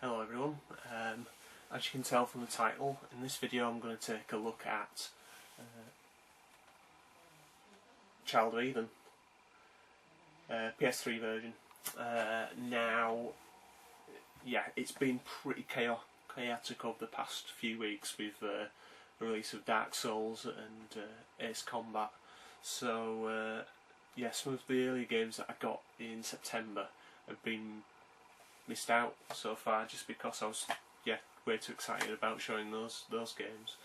Hello everyone, as you can tell from the title, in this video I'm going to take a look at Child of Eden, PS3 version. Now, yeah, it's been pretty chaotic over the past few weeks with the release of Dark Souls and Ace Combat. So, yeah, some of the early games that I got in September have been missed out so far, just because I was way too excited about showing those games.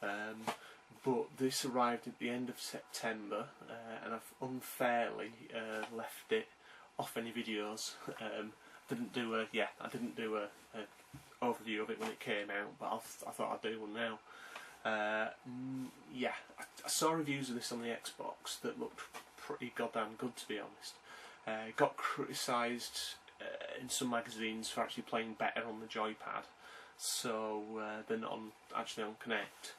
But this arrived at the end of September, and I've unfairly left it off any videos. I didn't do a overview of it when it came out, but I thought I'd do one now. Yeah, I saw reviews of this on the Xbox that looked pretty goddamn good, to be honest. It got criticised in some magazines for actually playing better on the joypad, so than actually on Connect.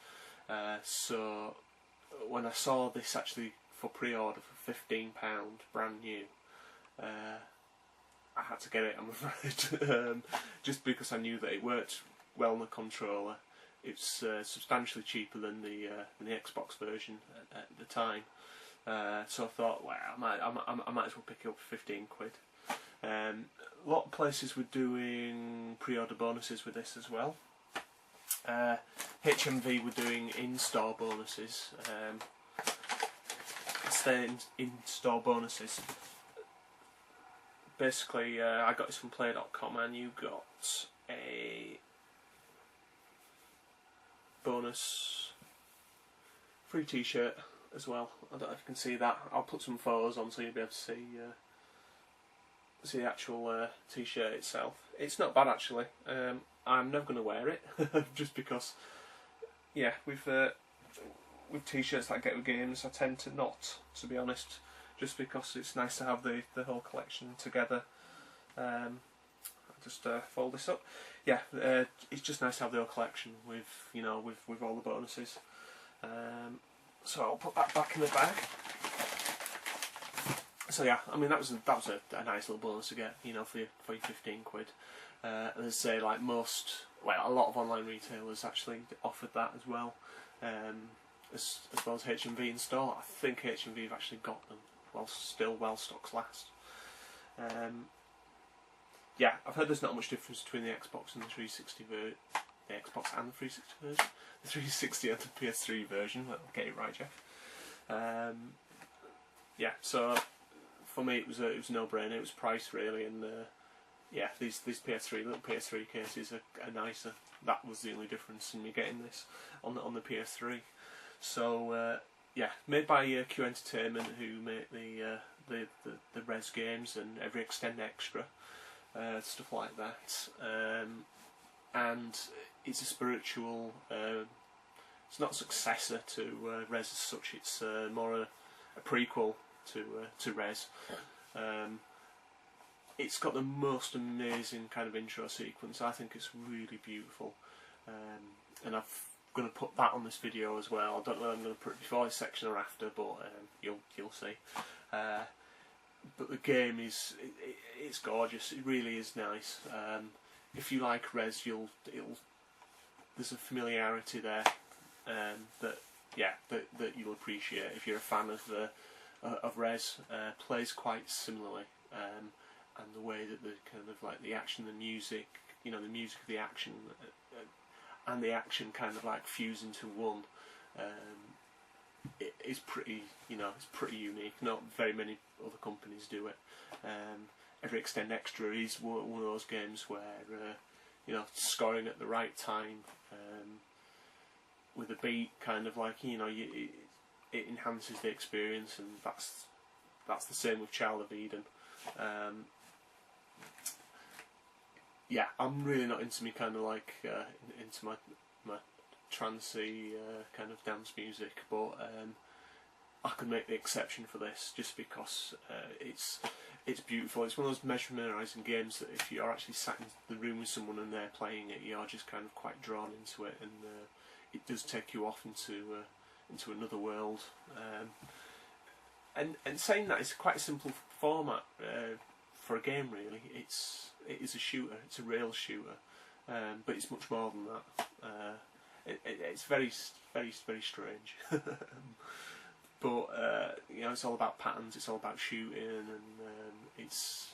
So when I saw this actually for pre-order for £15, brand new, I had to get it, I'm afraid. Just because I knew that it worked well on the controller. It's substantially cheaper than the Xbox version at the time. So I thought, well, I might as well pick it up for 15 quid. A lot of places were doing pre-order bonuses with this as well. HMV were doing in-store bonuses. In-store bonuses. Basically, I got this from Play.com, and you got a bonus free T-shirt as well. I don't know if you can see that. I'll put some photos on so you'll be able to see the actual T-shirt itself. It's not bad actually. I'm never going to wear it just because, yeah, with T-shirts that I get with games, I tend to not, to be honest, just because it's nice to have the whole collection together. I'll just fold this up. Yeah, it's just nice to have the whole collection with with all the bonuses. So I'll put that back in the bag. So yeah, I mean that was a nice little bonus to get, for your 15 quid. And as I say, like a lot of online retailers actually offered that as well, as well as HMV in store. I think HMV have actually got them while stocks last. Yeah, I've heard there's not much difference between the Xbox and the 360 version. The Xbox and the 360 version. The 360 and the PS3 version. Well, get it right, Jeff. Yeah, so for me it was a no-brainer. It was price really, and yeah, these little PS3 cases are nicer. That was the only difference in me getting this on the PS3. So yeah, made by Q Entertainment, who make the Res games and every Extend Extra, stuff like that. And it's a spiritual. It's not a successor to Res as such. It's more a prequel to Res. It's got the most amazing kind of intro sequence. I think it's really beautiful, and I'm going to put that on this video as well. I don't know if I'm going to put it before this section or after, but you'll see. But the game it's gorgeous. It really is nice. If you like Res, there's a familiarity there that you'll appreciate if you're a fan of Res. Plays quite similarly, and the way that the kind of like the action, the music, the music of the action, and the action kind of like fuse into one. It is pretty, it's pretty unique. Not very many other companies do it. Every Extend Extra is one of those games where scoring at the right time, with a beat, kind of like it enhances the experience, and that's the same with Child of Eden. Yeah, I'm really not into me kind of like into my trancey kind of dance music, but I could make the exception for this just because it's beautiful. It's one of those mesmerising games that if you're actually sat in the room with someone and they're playing it, you're just kind of quite drawn into it, and it does take you off into another world. And saying that, it's quite a simple format for a game really. It's it is a shooter. It's a rail shooter, but it's much more than that. It's very strange. But you know, it's all about patterns. It's all about shooting, and it's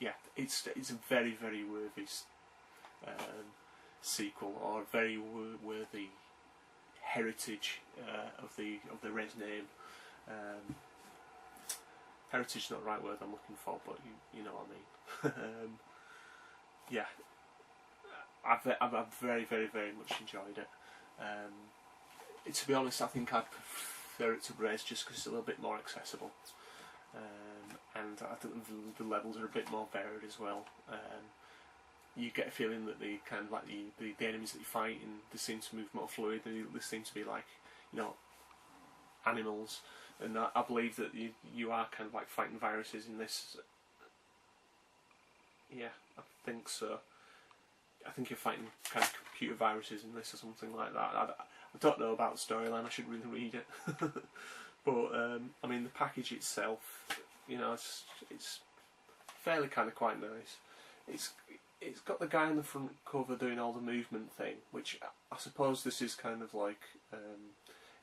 a very worthy sequel, or a very worthy heritage of the Res name. Heritage is not the right word I'm looking for, but you know what I mean. Yeah, I've very much enjoyed it. To be honest, I think I'd prefer it to Res just because it's a little bit more accessible, and I think the levels are a bit more varied as well. You get a feeling that the kind of like the enemies that you fight, and they seem to move more fluid. They seem to be like, you know, animals, and I believe that you are kind of like fighting viruses in this. Yeah, I think so. I think you're fighting kind of computer viruses in this or something like that. I don't know about the storyline. I should really read it. But I mean, the package itself, you know, it's fairly kind of quite nice. It's got the guy on the front cover doing all the movement thing, which I suppose this is kind of like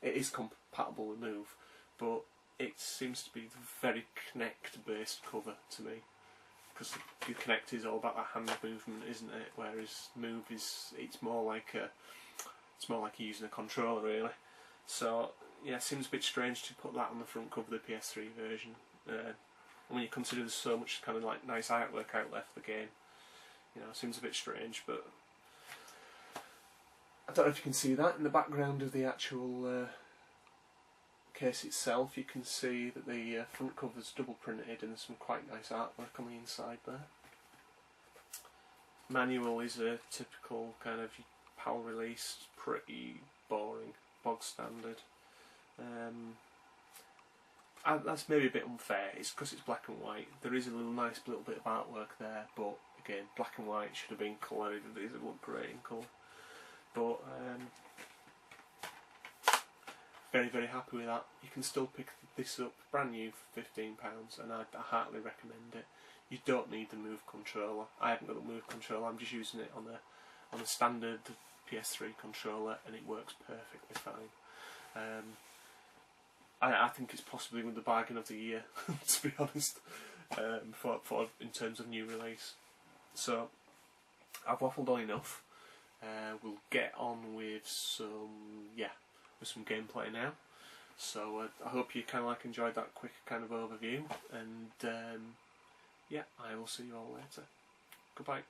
it is compatible with Move, but it seems to be the very Kinect based cover to me, because the Kinect is all about that hand movement, isn't it? Whereas Move it's more like you're using a controller, really. So yeah, it seems a bit strange to put that on the front cover of the PS3 version. When you consider there's so much kind of like nice artwork out there for the game, you know, it seems a bit strange. But I don't know if you can see that in the background of the actual case itself. You can see that the front cover's double printed, and there's some quite nice artwork on the inside there. Manual is a typical kind of PAL release, pretty boring, bog standard. That's maybe a bit unfair. It's because it's black and white. There is a nice little bit of artwork there, but again, black and white should have been coloured. It doesn't look great in colour. But very happy with that. You can still pick this up brand new for £15, and I heartily recommend it. You don't need the Move controller. I haven't got the Move controller. I'm just using it on a standard PS3 controller, and it works perfectly fine. I think it's possibly the bargain of the year, to be honest, for in terms of new release. So I've waffled on enough. We'll get on with some gameplay now. So I hope you kind of like enjoyed that quick kind of overview, and yeah, I will see you all later. Goodbye.